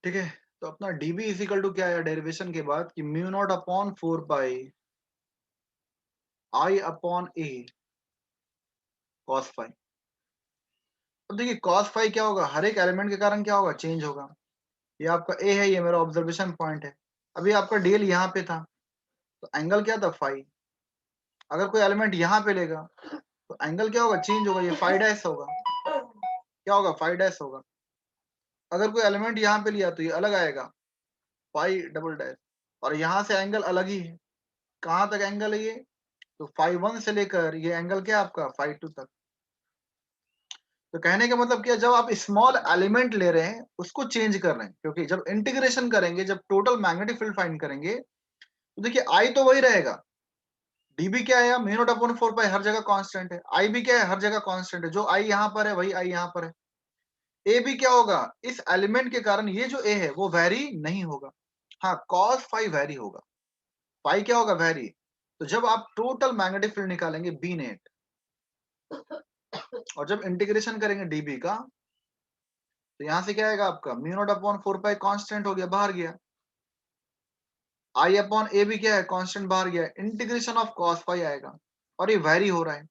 ठीक है। तो अपना dB इज इक्वल टू क्या है डेरिवेशन के बाद कि mu naught upon 4 pi I upon A cos phi. अब देखिए कॉस फाई क्या होगा, हर एक एलिमेंट के कारण क्या होगा, चेंज होगा। ये आपका ए है, ये मेरा ऑब्जर्वेशन पॉइंट है। अभी आपका डीएल यहाँ पे था तो एंगल क्या था, फाई। अगर कोई एलिमेंट यहाँ पे लेगा तो एंगल क्या होगा, चेंज होगा, ये फाई डैश होगा। क्या होगा, फाई डैश होगा। अगर कोई एलिमेंट यहाँ पे लिया तो ये अलग आएगा, फाई डबल डैश। और यहाँ से एंगल अलग ही है। कहाँ तक एंगल है ये, तो फाई 1 से लेकर ये एंगल क्या है आपका, फाई 2 तक। तो कहने का मतलब क्या, जब आप स्मॉल एलिमेंट ले रहे हैं उसको चेंज कर रहे हैं, क्योंकि जब इंटीग्रेशन करेंगे, जब टोटल मैग्नेटिक फील्ड फाइंड करेंगे तो देखिए आई तो वही रहेगा, डीबी क्या है, म्यू नॉट अपॉन 4 पाई हर जगह कांस्टेंट है, आई भी क्या है, हर जगह कांस्टेंट है। जो आई यहाँ पर है वही आई यहाँ पर है। ए भी क्या होगा, इस एलिमेंट के कारण ये जो ए है वो वेरी नहीं होगा। हाँ कॉस फाई वेरी होगा, फाई क्या होगा, वेरी। तो जब आप टोटल मैग्नेटिक फील्ड निकालेंगे बी नेट और जब इंटीग्रेशन करेंगे डीबी का, तो यहां से क्या आएगा आपका, म्यू नॉट अपॉन 4 पाई कांस्टेंट हो गया, बाहर गया। आई अपॉन ए भी क्या है, कांस्टेंट, बाहर गया। इंटीग्रेशन ऑफ कॉस फाई आएगा और ये वेरी हो रहा है।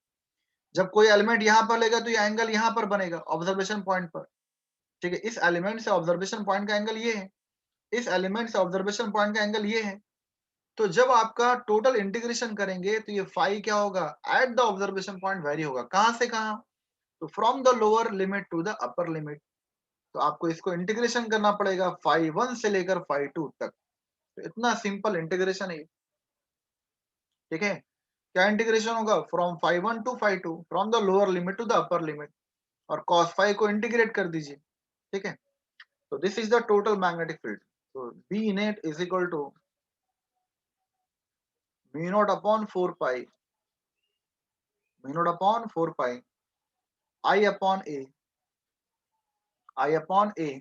जब कोई एलिमेंट यहाँ पर लेगा तो ये एंगल यहाँ पर बनेगा ऑब्जर्वेशन पॉइंट पर। ठीक है, इस एलिमेंट से ऑब्जर्वेशन पॉइंट का एंगल ये है, इस एलिमेंट से ऑब्जर्वेशन पॉइंट का एंगल ये है। तो जब आपका टोटल इंटीग्रेशन करेंगे तो ये फाई क्या होगा, at the observation point vary होगा। कहां से कहां, तो from the lower limit to the upper limit. तो आपको इसको इंटीग्रेशन करना पड़ेगा फाई 1 से लेकर फाई 2 तक। तो इतना सिंपल इंटीग्रेशन है। ठीक है, क्या इंटीग्रेशन होगा, from phi 1 to phi 2, from the lower limit to the upper limit. और कॉस फाई को इंटीग्रेट कर दीजिए। ठीक है, तो this is the total magnetic field. तो B net is equal to mu naught upon 4 pi, mu naught upon 4 pi I upon A, I upon A.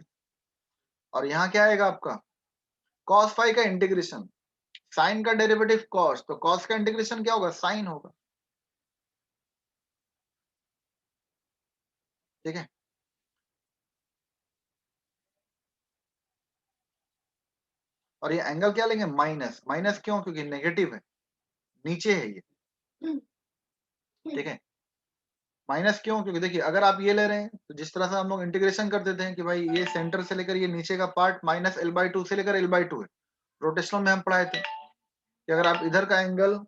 और यहाँ क्या आएगा आपका, कॉस फाई का इंटीग्रेशन, साइन का डेरिवेटिव कॉस, तो cos का इंटीग्रेशन क्या होगा, साइन होगा। ठीक है, और ये एंगल क्या लेंगे, माइनस। माइनस क्यों, क्योंकि नेगेटिव है, नीचे है ये। ठीक है, माइनस क्यों, क्योंकि देखिए अगर आप ये ले रहे हैं तो जिस तरह से हम लोग इंटीग्रेशन कर देते हैं कि भाई ये सेंटर से लेकर ये नीचे का part minus L by two से लेकर एल बाई टू है। रोटेशनल में हम पढ़ाए थे कि अगर आप इधर का एंगल,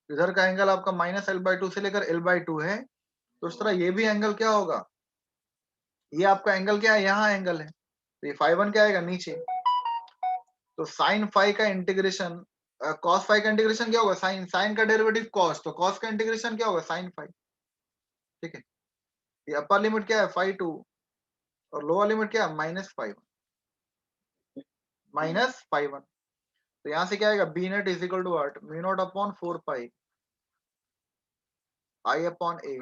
इधर का एंगल आपका माइनस एल बाई टू से लेकर एल बाई टू है, तो उस तरह ये भी एंगल क्या होगा, ये आपका एंगल क्या है, यहाँ एंगल है, तो ये फाई 1 क्या आएगा, नीचे। तो साइन फाई का इंटीग्रेशन, कॉस फाई का इंटीग्रेशन क्या होगा, साइन। साइन का डेरिवेटिव कॉस, तो कॉस का इंटीग्रेशन क्या होगा, साइन फाई। ठीक है, ये अपर लिमिट क्या है, फाई 2, और लोअर लिमिट क्या है, माइनस फाई 1, माइनस फाई 1। तो यहाँ से क्या आएगा, B net is equal to what, mu naught upon 4 pi I upon A,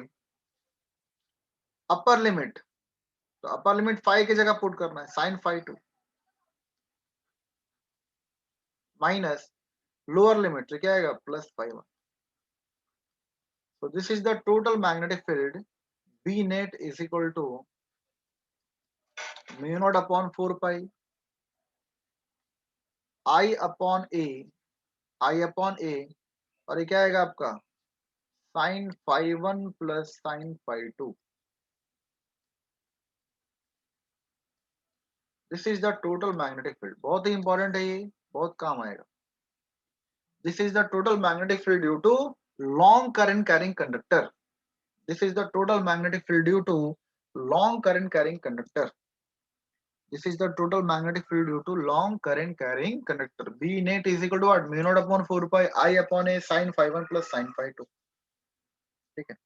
upper limit. तो अपर लिमिट फाई की जगह पुट करना है, sine phi 2, minus lower limit तो क्या आएगा, plus phi 1। So this is the total magnetic field. B net is equal to mu naught upon 4 pi I upon A, I upon A, और ये क्या आएगा आपका, sine phi 1 plus sine phi 2। This is the total magnetic field. बहुत ही important है ये, बहुत काम आएगा। This is the total magnetic field due to long current carrying conductor. This is the total magnetic field due to long current carrying conductor. This is the total magnetic field due to long current carrying conductor. B net is equal to what? Mu naught upon 4 pi I upon A sin phi 1 plus sin phi 2. ठीक है,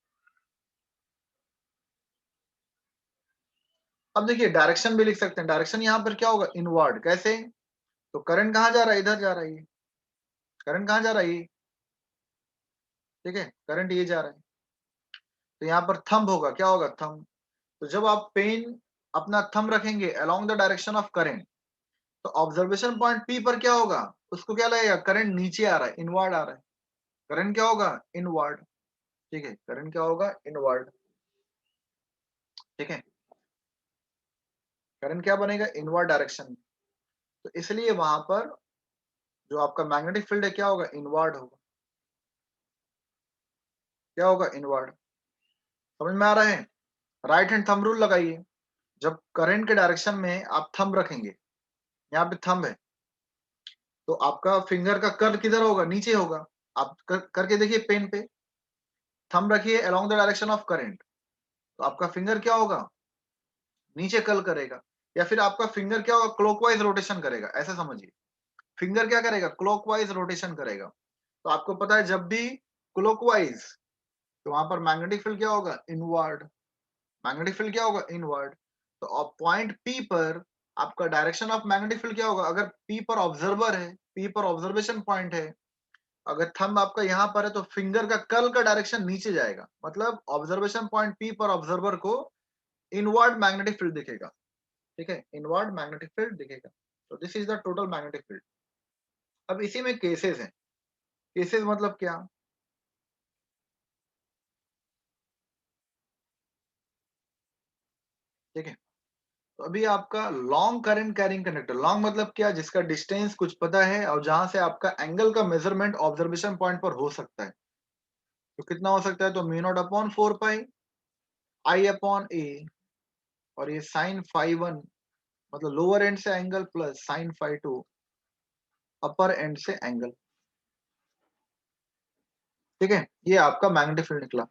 अब देखिए direction भी लिख सकते हैं। Direction यहाँ पर क्या होगा, इनवर्ड। कैसे, तो करंट कहाँ जा रहा है, इधर जा रहा है ये। करंट कहाँ जा रहा है ये, ठीक है, करंट ये जा रहा है। तो यहाँ पर थंब होगा, क्या होगा, थंब। तो जब आप पेन अपना थंब रखेंगे along the direction of current, तो ऑब्जर्वेशन पॉइंट पी पर क्या होगा, उसको क्या लगेगा, करंट नीचे आ रहा है, इनवर्ड आ रहा है। करंट क्या होगा, इनवर्ड। ठीक है, करंट क्या होगा, इनवर्ड। ठीक है, करंट क्या बनेगा, इनवर्ड डायरेक्शन में। तो इसलिए वहां पर जो आपका मैग्नेटिक फील्ड है क्या होगा, इनवर्ड होगा। क्या होगा, इनवर्ड। समझ में आ रहा है। राइट हैंड थंब रूल लगाइए। जब करंट के डायरेक्शन में आप थंब रखेंगे, यहाँ पे थंब है, तो आपका फिंगर का कर्ल किधर होगा, नीचे होगा। आप करके देखिए पेन पे, थंब रखिए along the direction of current, तो आपका फिंगर क्या होगा, नीचे कर्ल करेगा। या फिर आपका फिंगर क्या होगा, क्लॉकवाइज रोटेशन करेगा, ऐसा समझिए। फिंगर क्या करेगा, क्लॉकवाइज रोटेशन करेगा। तो आपको पता है जब भी क्लॉकवाइज, तो वहां पर मैग्नेटिक फील्ड क्या होगा, इनवर्ड। मैग्नेटिक फील्ड क्या होगा, इनवर्ड। तो पॉइंट पी पर आपका डायरेक्शन ऑफ मैग्नेटिक फील्ड क्या होगा, अगर पी पर ऑब्जर्वर है, पी पर ऑब्जर्वेशन पॉइंट है, अगर थंब आपका यहाँ पर है, तो फिंगर का कर्ल का डायरेक्शन नीचे जाएगा। मतलब ऑब्जर्वेशन पॉइंट पी पर ऑब्जर्वर को इनवर्ड मैग्नेटिक फील्ड दिखेगा। ठीक है, इनवर्ड मैग्नेटिक फील्ड दिखेगा। तो this is the total magnetic field. अब इसी में केसेस हैं। केसेस मतलब क्या, ठीक है। तो अभी आपका long current carrying conductor, long मतलब क्या, जिसका डिस्टेंस कुछ पता है और जहां से आपका एंगल का मेजरमेंट ऑब्जर्वेशन पॉइंट पर हो सकता है। तो कितना हो सकता है, तो mu naught upon 4 pi I upon A, और ये साइन फाई वन मतलब लोअर एंड से angle plus sine phi two upper end से एंगल। ठीक है, ये आपका मैग्नेटिक फील्ड निकला।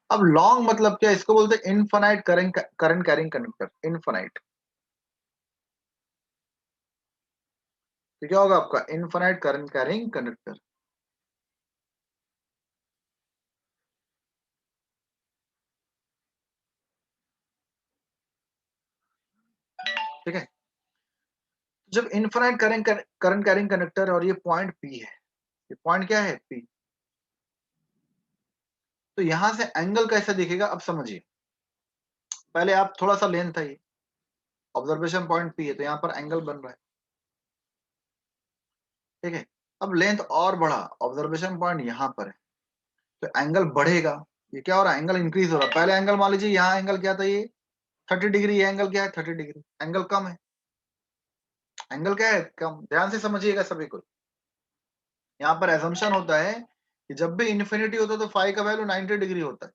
अब लॉन्ग मतलब क्या, इसको बोलते हैं infinite current carrying conductor, infinite. तो क्या होगा आपका, इनफाइनाइट करंट कैरिंग कंडक्टर। ठीक है, जब इनफाइनाइट करंट कैरिंग कंडक्टर और ये पॉइंट पी है, ये पॉइंट क्या है, पी, तो यहां से एंगल कैसे दिखेगा, अब समझिए। पहले आप थोड़ा सा लेंथ है, ये ऑब्जर्वेशन पॉइंट पी है, तो यहाँ पर एंगल बन रहा है। ठीक है, अब लेंथ और बढ़ा, ऑब्जर्वेशन पॉइंट यहाँ पर है, तो एंगल बढ़ेगा। ये क्या हो रहा है, एंगल इंक्रीज हो रहा है। पहले एंगल मान लीजिए यहाँ एंगल क्या था, ये 30 डिग्री, ये एंगल क्या है, 30 डिग्री, एंगल कम है। एंगल क्या है, कम। ध्यान से समझिएगा सभी को। यहाँ पर एजम्पशन होता है कि जब भी इन्फिनिटी होता है तो फाई का वैल्यू 90 डिग्री होता है।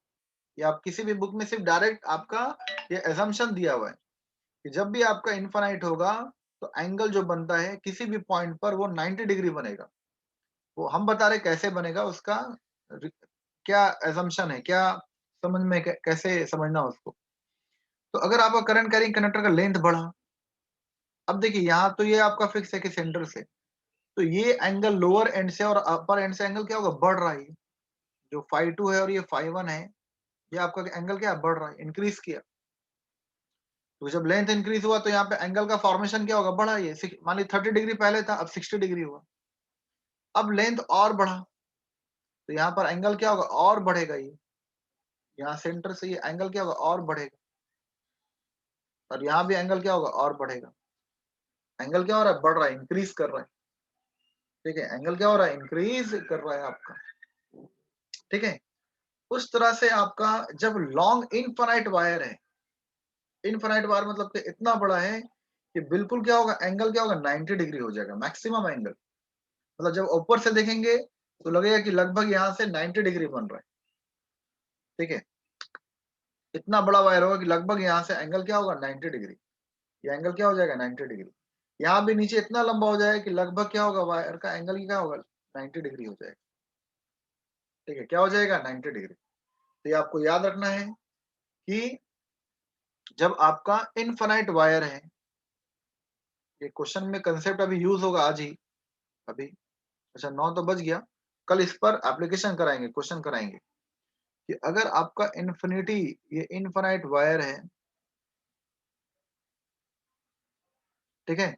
ये आप किसी भी बुक में सिर्फ डायरेक्ट आपका ये एजम्पशन दिया हुआ है कि जब भी आपका इनफाइनाइट होगा तो एंगल जो बनता है किसी भी पॉइंट पर वो 90 डिग्री बनेगा। वो हम बता रहे कैसे बनेगा, उसका क्या एजम्पशन है, क्या समझ में कैसे समझना उसको। तो अगर आपका करंट कैरिंग कंडक्टर का लेंथ बढ़ा, अब देखिए यहाँ तो ये आपका फिक्स है कि सेंटर से, तो ये एंगल लोअर एंड से और अपर एंड से एंगल क्या होगा, बढ़ रहा है। जो फाई टू है और ये फाई वन है, ये आपका एंगल क्या बढ़ रहा है, इंक्रीज किया। तो जब लेंथ इंक्रीज हुआ तो यहाँ पे एंगल का फॉर्मेशन क्या होगा, बढ़ा। ये मान ली 30 डिग्री पहले था, अब 60 डिग्री हुआ। अब लेंथ और बढ़ा, तो यहाँ पर एंगल क्या होगा, और बढ़ेगा। ये यहाँ सेंटर से ये एंगल क्या होगा, और बढ़ेगा। और यहाँ भी एंगल क्या होगा, और बढ़ेगा। एंगल क्या हो रहा है, बढ़ रहा है, इंक्रीज कर रहा है। ठीक है, एंगल क्या हो रहा है, इंक्रीज कर रहा है आपका। ठीक है, उस तरह से आपका जब लॉन्ग इनफाइनाइट वायर है, इनफाइनाइट वायर मतलब कि इतना बड़ा है कि बिल्कुल क्या होगा, एंगल क्या होगा, 90 डिग्री हो जाएगा मैक्सिमम एंगल। मतलब जब ऊपर से देखेंगे तो लगेगा कि लगभग यहाँ से 90 डिग्री बन रहा है। ठीक है, इतना बड़ा वायर होगा कि लगभग यहाँ से एंगल क्या होगा, 90 डिग्री। ये एंगल क्या हो जाएगा, 90 डिग्री। यहाँ भी नीचे इतना लंबा हो जाएगा कि लगभग क्या होगा, वायर का एंगल क्या होगा, 90 डिग्री हो जाएगा। ठीक है, क्या हो जाएगा, 90 डिग्री। तो ये आपको याद रखना है कि जब आपका इनफाइनाइट वायर है, ये क्वेश्चन में कंसेप्ट अभी यूज होगा आज ही। अभी अच्छा 9 तो बज गया, कल इस पर एप्लीकेशन कराएंगे, क्वेश्चन कराएंगे कि अगर आपका इन्फिनिटी, ये इनफाइनाइट वायर है, ठीक है,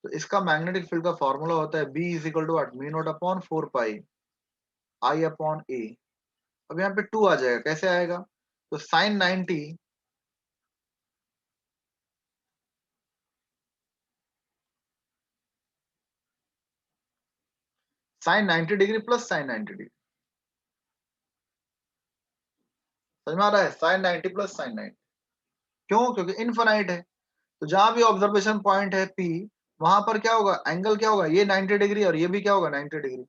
तो इसका मैग्नेटिक फील्ड का फॉर्मूला होता है B is equal to mu naught upon 4 pi I upon A. अब यहाँ पे 2 आ जाएगा, कैसे आएगा, तो sine 90 degree plus sine 90 degree. समझ में आ रहा है, साइन 90 प्लस साइन 90। क्यों, क्योंकि इनफाइनाइट है। तो जहां भी ऑब्जर्वेशन पॉइंट है P, वहां पर क्या होगा, एंगल क्या होगा, ये 90 डिग्री और ये भी क्या होगा 90 डिग्री।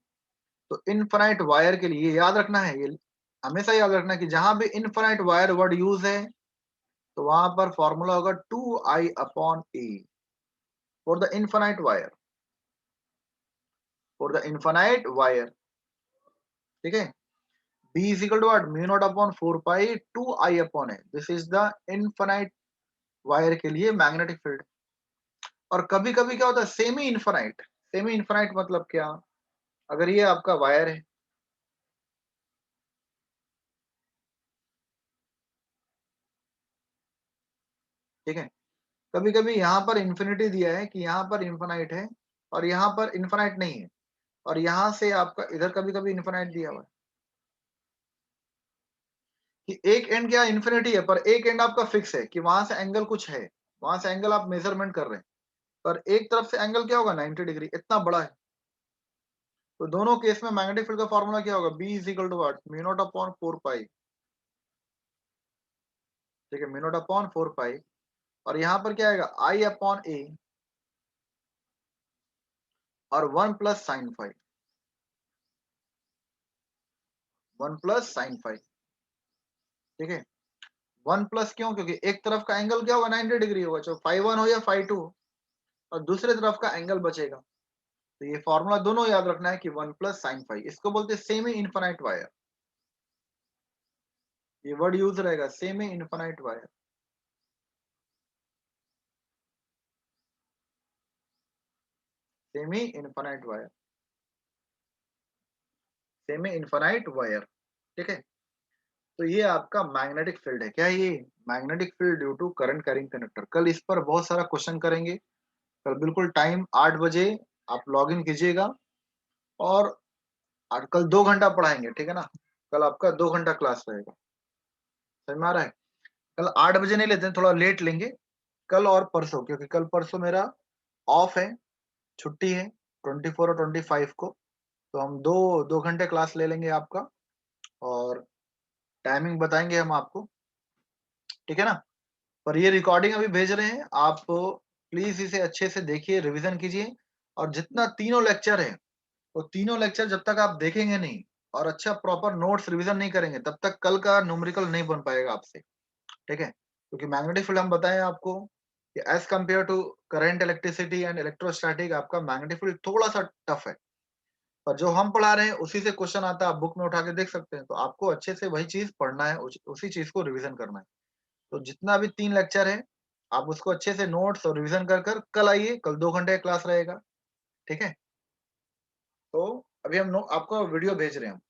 तो इनफाइनाइट वायर के लिए ये याद रखना है, ये हमेशा याद रखना है कि जहां भी इनफाइनाइट वायर वर्ड यूज है तो वहां पर फॉर्मूला होगा 2I/A for the infinite wire, for the infinite wire. ठीक है, B is equal to what, mu naught upon 4 pi 2I/A। This is the infinite wire के लिए मैग्नेटिक फील्ड। और कभी कभी क्या होता है सेमी इनफाइनाइट, सेमी इनफाइनाइट मतलब क्या, अगर ये आपका वायर है, ठीक है, कभी कभी यहाँ पर इंफिनिटी दिया है कि यहाँ पर इन्फिनाइट है और यहाँ पर इन्फिनाइट नहीं है, और यहाँ से आपका इधर कभी कभी इन्फिनाइट दिया हुआ है कि एक एंड क्या इन्फिनिटी है, पर एक एंड आपका फिक्स है कि वहां से एंगल कुछ है, वहां से एंगल आप मेजरमेंट कर रहे हैं, पर एक तरफ से एंगल क्या होगा 90 डिग्री, इतना बड़ा है। तो दोनों केस में मैग्नेटिक फील्ड का फॉर्मूला क्या होगा, B is equal to what, mu naught upon 4 pi. ठीक है, म्यू नॉट अपॉन 4 पाई, और यहाँ पर क्या आएगा I/A और 1 plus sign five, 1 plus sign five. ठीक है, 1 प्लस क्यों, क्योंकि एक तरफ का एंगल क्या होगा 90 डिग्री होगा, चाहे φ1 हो या φ2, और दूसरे तरफ का एंगल बचेगा। तो ये फॉर्मूला दोनों याद रखना है कि 1 प्लस साइन फाइव, इसको बोलते हैं सेमी इनफाइनाइट वायर। ये वर्ड यूज रहेगा semi infinite wire. Semi infinite wire, semi infinite wire. ठीक है, तो ये आपका मैग्नेटिक फील्ड है, क्या है ये, magnetic field due to current carrying conductor. कल इस पर बहुत सारा क्वेश्चन करेंगे, कल बिल्कुल टाइम 8 बजे आप लॉग इन कीजिएगा, और कल 2 घंटा पढ़ाएंगे, ठीक है ना, कल आपका 2 घंटा क्लास रहेगा, समझ में आ रहा है। कल 8 बजे नहीं लेते हैं, थोड़ा लेट लेंगे कल और परसों, क्योंकि कल परसों मेरा ऑफ है, छुट्टी है 24 और 25 को। तो हम 2 घंटे क्लास ले लेंगे आपका, और टाइमिंग बताएंगे हम आपको, ठीक है ना। पर ये रिकॉर्डिंग अभी भेज रहे हैं आप, प्लीज इसे अच्छे से देखिए, रिवीजन कीजिए, और जितना तीनों लेक्चर है वो तीनों लेक्चर जब तक आप देखेंगे नहीं और अच्छा प्रॉपर नोट्स रिवीजन नहीं करेंगे, तब तक कल का न्यूमेरिकल नहीं बन पाएगा आपसे, ठीक है। क्योंकि मैग्नेटिक फील्ड हम बताएं आपको कि as compare to current, electricity and electrostatic, आपका मैग्नेटिक फील्ड थोड़ा सा टफ है, पर जो हम पढ़ा रहे हैं उसी से क्वेश्चन आता है, आप बुक में उठा के देख सकते हैं। तो आपको अच्छे से वही चीज पढ़ना है, उसी चीज को रिवीजन करना है। तो जितना भी 3 लेक्चर है आप उसको अच्छे से नोट्स और रिवीजन कर कर कल आइए, कल 2 घंटे का क्लास रहेगा, ठीक है। तो अभी हम आपको वीडियो भेज रहे हैं।